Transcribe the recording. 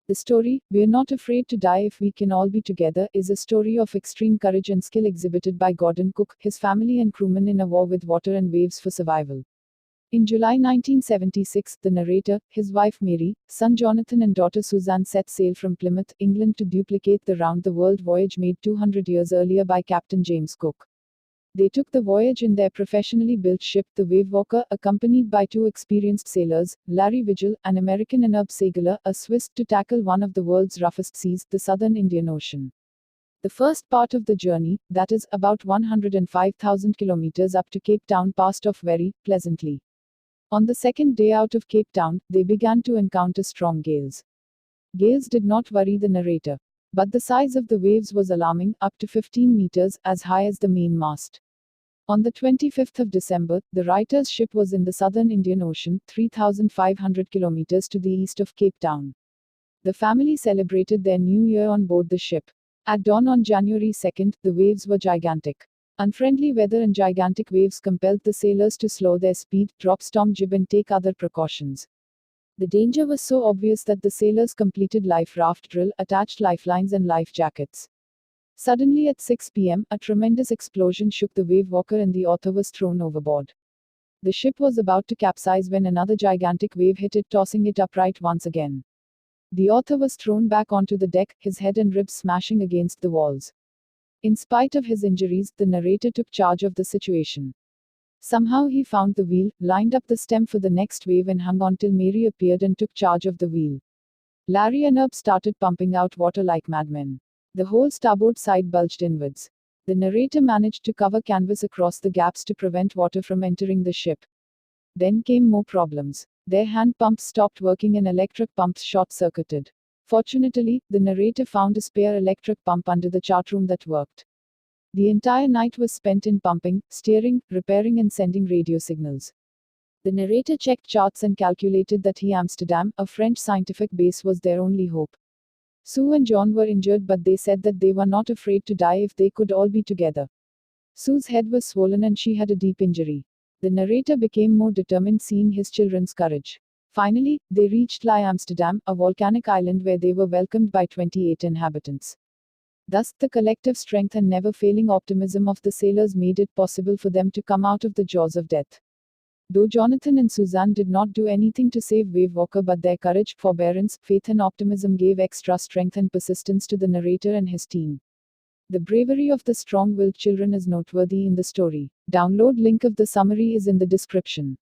The story, We're Not Afraid to Die If We Can All Be Together, is a story of extreme courage and skill exhibited by Gordon Cook, his family, and crewmen in a war with water and waves for survival. In July 1976, the narrator, his wife Mary, son Jonathan, and daughter Suzanne set sail from Plymouth, England to duplicate the round the world voyage made 200 years earlier by Captain James Cook. They took the voyage in their professionally built ship, the Wavewalker, accompanied by two experienced sailors, Larry Vigil, an American, and Herb Seigler, a Swiss, to tackle one of the world's roughest seas, the southern Indian Ocean. The first part of the journey, that is, about 105,000 kilometers up to Cape Town, passed off very pleasantly. On the second day out of Cape Town, they began to encounter strong gales. Gales did not worry the narrator. But the size of the waves was alarming, up to 15 meters, as high as the mainmast. On the 25th of December, the writer's ship was in the southern Indian Ocean, 3,500 kilometers to the east of Cape Town. The family celebrated their new year on board the ship. At dawn on January 2nd, the waves were gigantic. Unfriendly weather and gigantic waves compelled the sailors to slow their speed, drop storm jib, and take other precautions. The danger was so obvious that the sailors completed life raft drill, attached lifelines and life jackets. Suddenly at 6 p.m., a tremendous explosion shook the Wavewalker and the author was thrown overboard. The ship was about to capsize when another gigantic wave hit it, tossing it upright once again. The author was thrown back onto the deck, his head and ribs smashing against the walls. In spite of his injuries, the narrator took charge of the situation. Somehow he found the wheel, lined up the stem for the next wave, and hung on till Mary appeared and took charge of the wheel. Larry and Herb started pumping out water like madmen. The whole starboard side bulged inwards. The narrator managed to cover canvas across the gaps to prevent water from entering the ship. Then came more problems. Their hand pumps stopped working and electric pumps short-circuited. Fortunately, the narrator found a spare electric pump under the chartroom that worked. The entire night was spent in pumping, steering, repairing, and sending radio signals. The narrator checked charts and calculated that Amsterdam, a French scientific base, was their only hope. Sue and John were injured, but they said that they were not afraid to die if they could all be together. Sue's head was swollen and she had a deep injury. The narrator became more determined seeing his children's courage. Finally, they reached Amsterdam, a volcanic island where they were welcomed by 28 inhabitants. Thus, the collective strength and never-failing optimism of the sailors made it possible for them to come out of the jaws of death. Though Jonathan and Suzanne did not do anything to save Wavewalker, but their courage, forbearance, faith, and optimism gave extra strength and persistence to the narrator and his team. The bravery of the strong-willed children is noteworthy in the story. Download link of the summary is in the description.